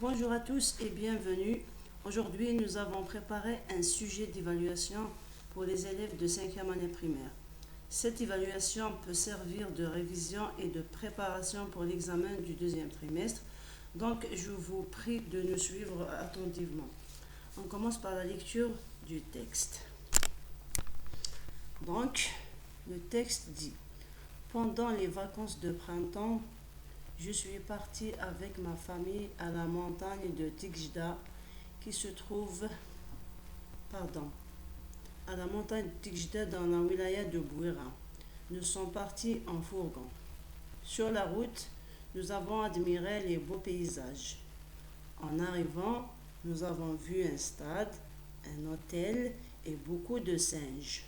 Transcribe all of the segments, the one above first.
Bonjour à tous et bienvenue. Aujourd'hui, nous avons préparé un sujet d'évaluation pour les élèves de 5e année primaire. Cette évaluation peut servir de révision et de préparation pour l'examen du deuxième trimestre. Donc, je vous prie de nous suivre attentivement. On commence par la lecture du texte. Donc, le texte dit: pendant les vacances de printemps, je suis partie avec ma famille à la montagne de Tijdar qui se trouve à la montagne de Tijdar dans la wilaya de Bouira. Nous sommes partis en fourgon. Sur la route, nous avons admiré les beaux paysages. En arrivant, nous avons vu un stade, un hôtel et beaucoup de singes.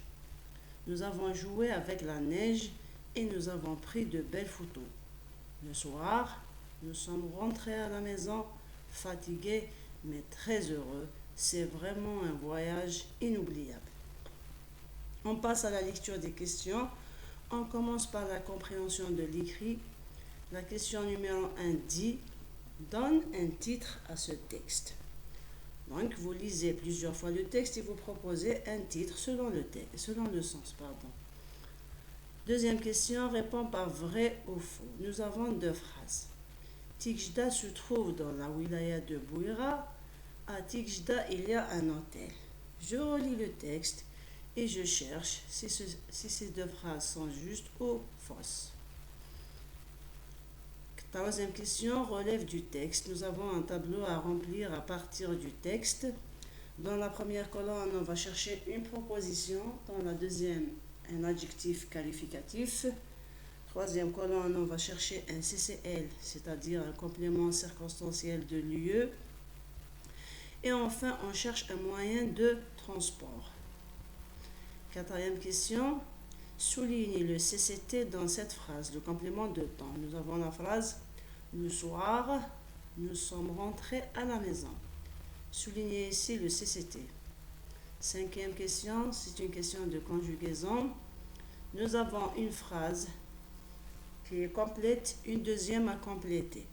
Nous avons joué avec la neige et nous avons pris de belles photos. Le soir, nous sommes rentrés à la maison, fatigués mais très heureux. C'est vraiment un voyage inoubliable. On passe à la lecture des questions. On commence par la compréhension de l'écrit. La question numéro 1 dit: donne un titre à ce texte. Donc, vous lisez plusieurs fois le texte et vous proposez un titre selon le sens. Deuxième question, répond par vrai ou faux. Nous avons deux phrases. Tijdar se trouve dans la wilaya de Bouira. À Tijdar, il y a un hôtel. Je relis le texte et je cherche si ces deux phrases sont justes ou fausses. Troisième question, relève du texte. Nous avons un tableau à remplir à partir du texte. Dans la première colonne, on va chercher une proposition. Dans la deuxième, un adjectif qualificatif. Troisième colonne, on va chercher un CCL, c'est-à-dire un complément circonstanciel de lieu. Et enfin, on cherche un moyen de transport. Quatrième question, souligne le CCT dans cette phrase, le complément de temps. Nous avons la phrase: le soir, nous sommes rentrés à la maison. Soulignez ici le CCT. Cinquième question, c'est une question de conjugaison. Nous avons une phrase qui est complète, une deuxième à compléter.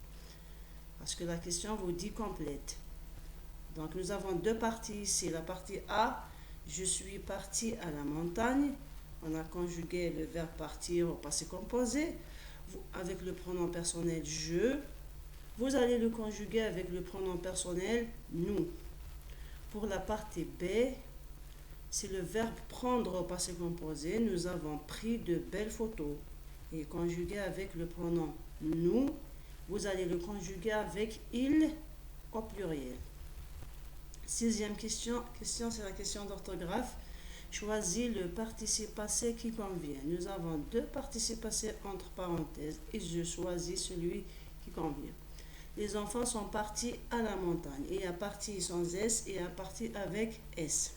Parce que la question vous dit complète. Donc nous avons deux parties ici. La partie A, je suis parti à la montagne. On a conjugué le verbe partir au passé composé avec le pronom personnel je. Vous allez le conjuguer avec le pronom personnel nous. Pour la partie B, c'est le verbe prendre au passé composé. Nous avons pris de belles photos. Et conjugué avec le pronom nous, vous allez le conjuguer avec il au pluriel. Sixième question, c'est la question d'orthographe. Choisis le participe passé qui convient. Nous avons deux participes passés entre parenthèses et je choisis celui qui convient. Les enfants sont partis à la montagne. Il y a parti sans S et il y a parti avec S.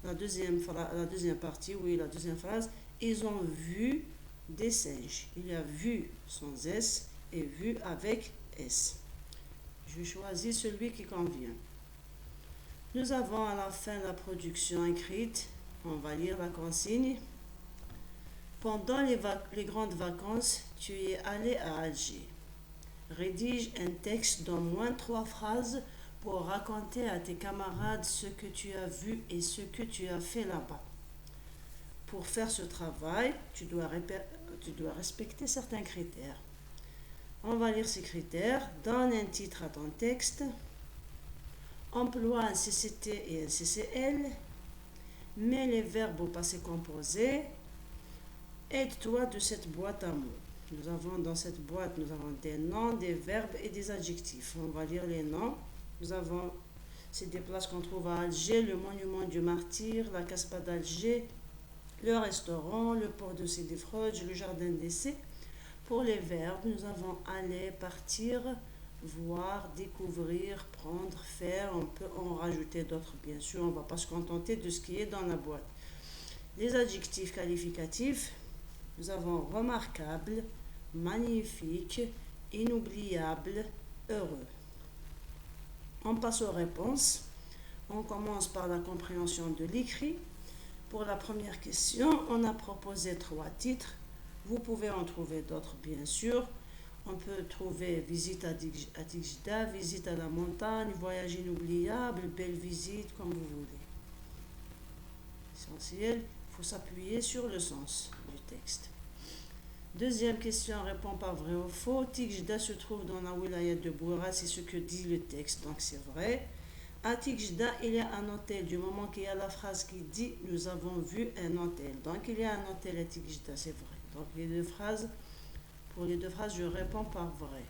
La deuxième phrase, ils ont vu des singes. Il y a vu sans S et vu avec S. Je choisis celui qui convient. Nous avons à la fin la production écrite. On va lire la consigne. Pendant les grandes vacances, tu es allé à Alger. Rédige un texte d'au moins 3 phrases pour raconter à tes camarades ce que tu as vu et ce que tu as fait là-bas. Pour faire ce travail, tu dois respecter certains critères. On va lire ces critères. Donne un titre à ton texte. Emploie un CCT et un CCL. Mets les verbes au passé composé. Aide-toi de cette boîte à mots. Dans cette boîte, nous avons des noms, des verbes et des adjectifs. On va lire les noms. C'est des places qu'on trouve à Alger, le monument du martyr, la Casbah d'Alger, le restaurant, le port de Sidi Frodj, le jardin d'essai. Pour les verbes, nous avons aller, partir, voir, découvrir, prendre, faire. On peut en rajouter d'autres, bien sûr. On ne va pas se contenter de ce qui est dans la boîte. Les adjectifs qualificatifs, nous avons remarquable, magnifique, inoubliable, heureux. On passe aux réponses. On commence par la compréhension de l'écrit. Pour la première question, on a proposé 3 titres. Vous pouvez en trouver d'autres, bien sûr. On peut trouver visite à Tigida, visite à la montagne, voyage inoubliable, belle visite, comme vous voulez. Essentiel, il faut s'appuyer sur le sens du texte. Deuxième question, répond par vrai ou faux. Tigida se trouve dans la wilaya de Boura, c'est ce que dit le texte, donc c'est vrai. À Tigida, il y a un hôtel, du moment qu'il y a la phrase qui dit « Nous avons vu un hôtel ». Donc il y a un hôtel à Tigida, c'est vrai. Donc pour les deux phrases, je réponds par vrai.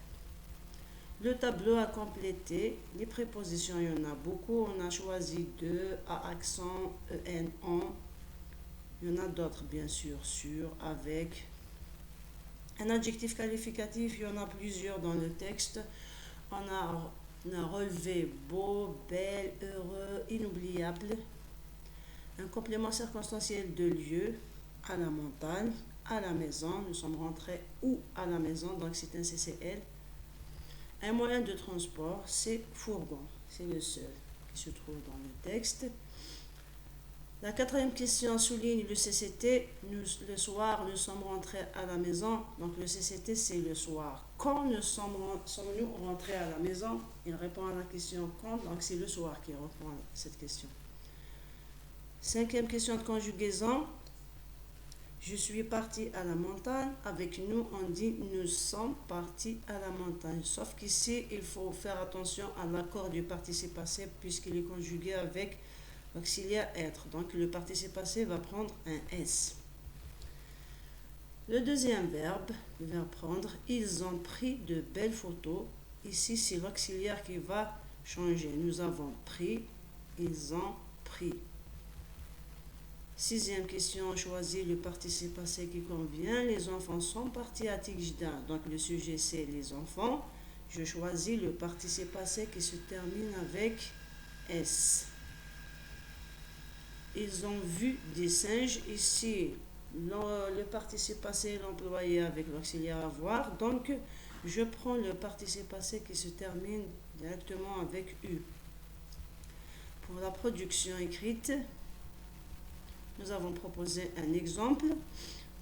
Le tableau à compléter, les prépositions, il y en a beaucoup. On a choisi deux, à accent, en, on. Il y en a d'autres, bien sûr, sur, avec. Un adjectif qualificatif, il y en a plusieurs dans le texte. On a relevé beau, belle, heureux, inoubliable. Un complément circonstanciel de lieu, à la montagne, à la maison. Nous sommes rentrés où à la maison, donc c'est un CCL. Un moyen de transport, c'est fourgon. C'est le seul qui se trouve dans le texte. La quatrième question souligne le CCT. Le soir, nous sommes rentrés à la maison. Donc le CCT, c'est le soir. Quand sommes-nous rentrés à la maison? Il répond à la question quand. Donc c'est le soir qui répond à cette question. Cinquième question de conjugaison. Je suis parti à la montagne. Avec nous, on dit nous sommes partis à la montagne. Sauf qu'ici, il faut faire attention à l'accord du participe passé puisqu'il est conjugué avec l'auxiliaire être. Donc le participe passé va prendre un S. Le deuxième verbe, le verbe prendre, ils ont pris de belles photos. Ici, c'est l'auxiliaire qui va changer. Nous avons pris, ils ont pris. Sixième question, choisis le participe passé qui convient. Les enfants sont partis à Tigida. Donc le sujet c'est les enfants. Je choisis le participe passé qui se termine avec S. Ils ont vu des singes. Ici, le participe passé est employé avec l'auxiliaire avoir. Donc je prends le participe passé qui se termine directement avec U. Pour la production écrite, nous avons proposé un exemple,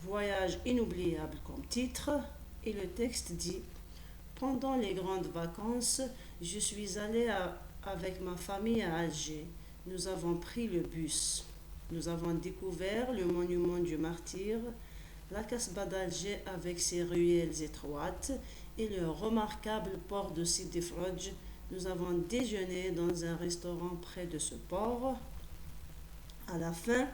voyage inoubliable comme titre, et le texte dit « Pendant les grandes vacances, je suis allé avec ma famille à Alger. Nous avons pris le bus. Nous avons découvert le monument du martyr, la Casbah d'Alger avec ses ruelles étroites et le remarquable port de Sidi Frodj. Nous avons déjeuné dans un restaurant près de ce port. À la fin,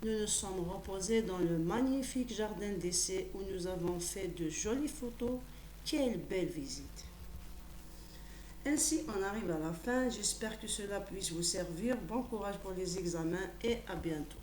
nous nous sommes reposés dans le magnifique jardin d'essai où nous avons fait de jolies photos. Quelle belle visite! Ainsi, on arrive à la fin. J'espère que cela puisse vous servir. Bon courage pour les examens et à bientôt.